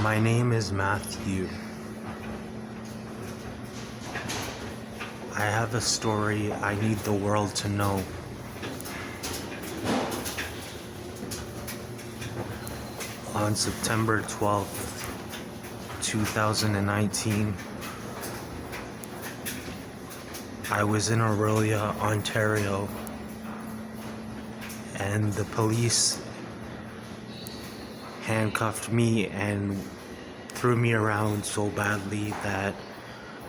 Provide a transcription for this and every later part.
My name is Matthew. I have a story I need the world to know. On September 12th, 2019, I was in Aurelia, Ontario, and the police handcuffed me and threw me around so badly that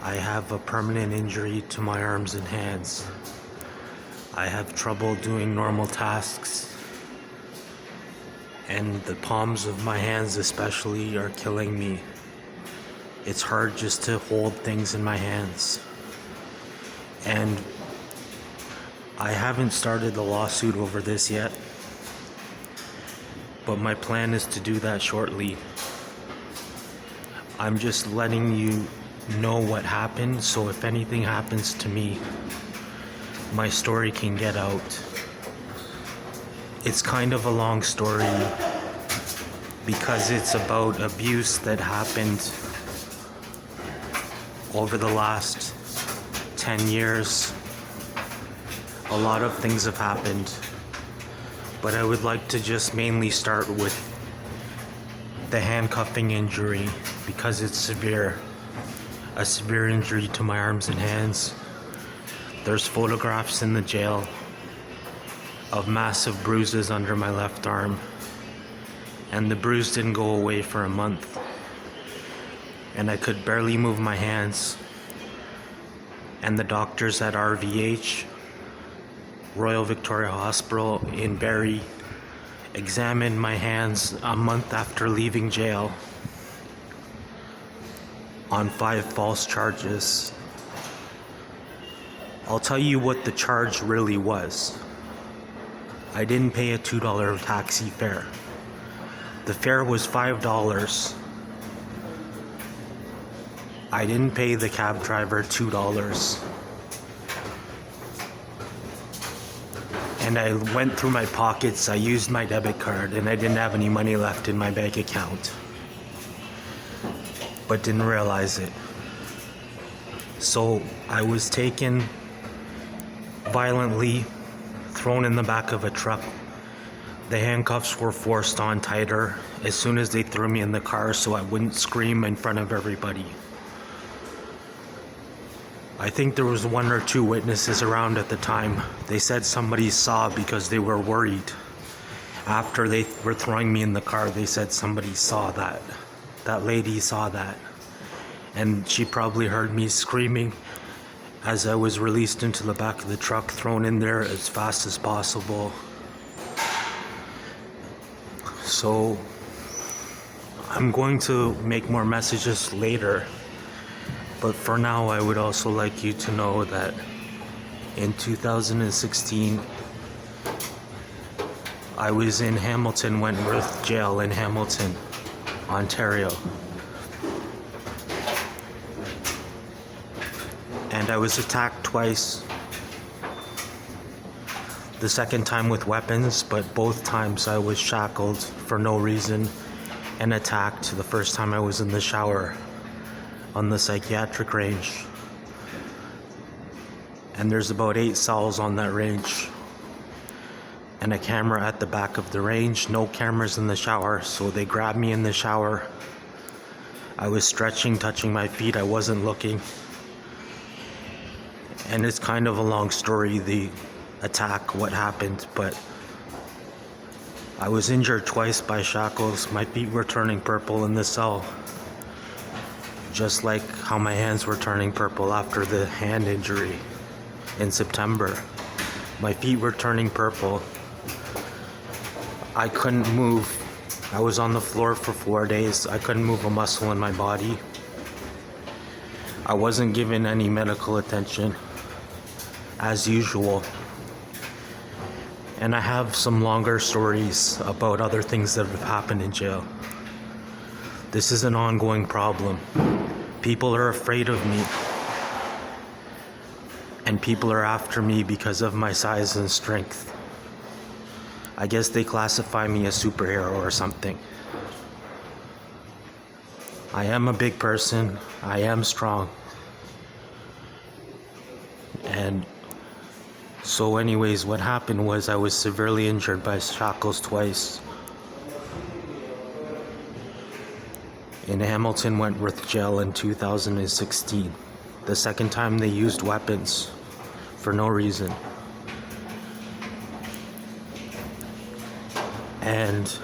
I have a permanent injury to my arms and hands. I have trouble doing normal tasks, and the palms of my hands especially are killing me. It's hard just to hold things in my hands. And I haven't started the lawsuit over this yet, but my plan is to do that shortly. I'm just letting you know what happened, so if anything happens to me, my story can get out. It's kind of a long story because it's about abuse that happened over the last 10 years. A lot of things have happened, but I would like to just mainly start with the handcuffing injury because it's severe. A severe injury to my arms and hands. There's photographs in the jail of massive bruises under my left arm, and the bruise didn't go away for a month, and I could barely move my hands. And the doctors at RVH, Royal Victoria Hospital in Barrie, examined my hands a month after leaving jail on 5 false charges. I'll tell you what the charge really was. I didn't pay a $2 taxi fare. The fare was $5. I didn't pay the cab driver $2. And I went through my pockets, I used my debit card, and I didn't have any money left in my bank account, but didn't realize it. So I was taken violently, thrown in the back of a truck. The handcuffs were forced on tighter as soon as they threw me in the car so I wouldn't scream in front of everybody. I think there was 1 or 2 witnesses around at the time. They said somebody saw because they were worried. After they were throwing me in the car, they said somebody saw that. That lady saw that. And she probably heard me screaming as I was released into the back of the truck, thrown in there as fast as possible. So I'm going to make more messages later. But for now, I would also like you to know that in 2016, I was in Hamilton Wentworth Jail in Hamilton, Ontario. And I was attacked twice. The second time with weapons, but both times I was shackled for no reason and attacked. The first time I was in the shower on the psychiatric range, and there's about 8 cells on that range and a camera at the back of the range. No cameras in the shower, so they grabbed me in the shower. I was stretching, touching my feet, I wasn't looking, and it's kind of a long story, the attack, what happened, but I was injured twice by shackles. My feet were turning purple in the cell, just like how my hands were turning purple after the hand injury in September. My feet were turning purple. I couldn't move. I was on the floor for 4 days. I couldn't move a muscle in my body. I wasn't given any medical attention, as usual. And I have some longer stories about other things that have happened in jail. This is an ongoing problem. People are afraid of me, and people are after me because of my size and strength. I guess they classify me as superhero or something. I am a big person. I am strong. And so anyways, what happened was I was severely injured by shackles twice. In Hamilton Wentworth Jail in 2016. The second time they used weapons for no reason. And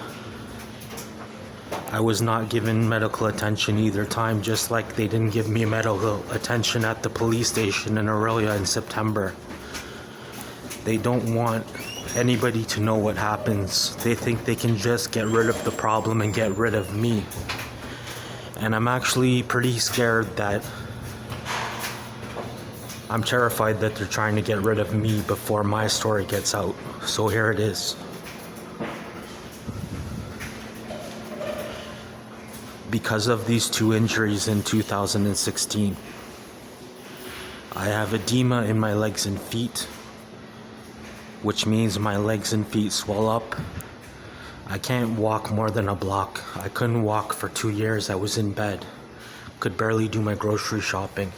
I was not given medical attention either time, just like they didn't give me medical attention at the police station in Aurelia in September. They don't want anybody to know what happens. They think they can just get rid of the problem and get rid of me. And I'm actually pretty scared that I'm terrified that they're trying to get rid of me before my story gets out. So here it is. Because of these two injuries in 2016, I have edema in my legs and feet, which means my legs and feet swell up. I can't walk more than a block. I couldn't walk for 2 years. I was in bed. Could barely do my grocery shopping.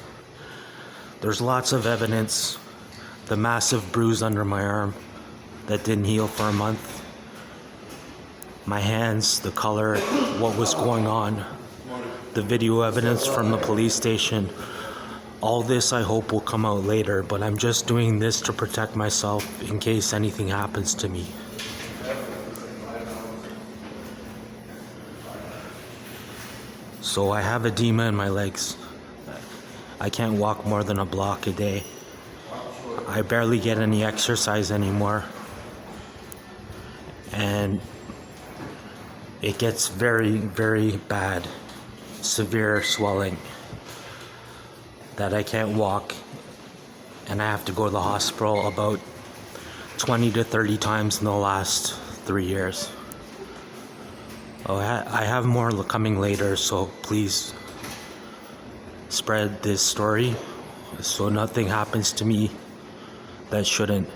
There's lots of evidence. The massive bruise under my arm that didn't heal for a month. My hands, the color, what was going on. The video evidence from the police station. All this I hope will come out later, but I'm just doing this to protect myself in case anything happens to me. So I have edema in my legs. I can't walk more than a block a day. I barely get any exercise anymore. And it gets very, very bad. Severe swelling. That I can't walk. And I have to go to the hospital about 20 to 30 times in the last 3 years. Oh, I have more coming later, so please spread this story so nothing happens to me that shouldn't.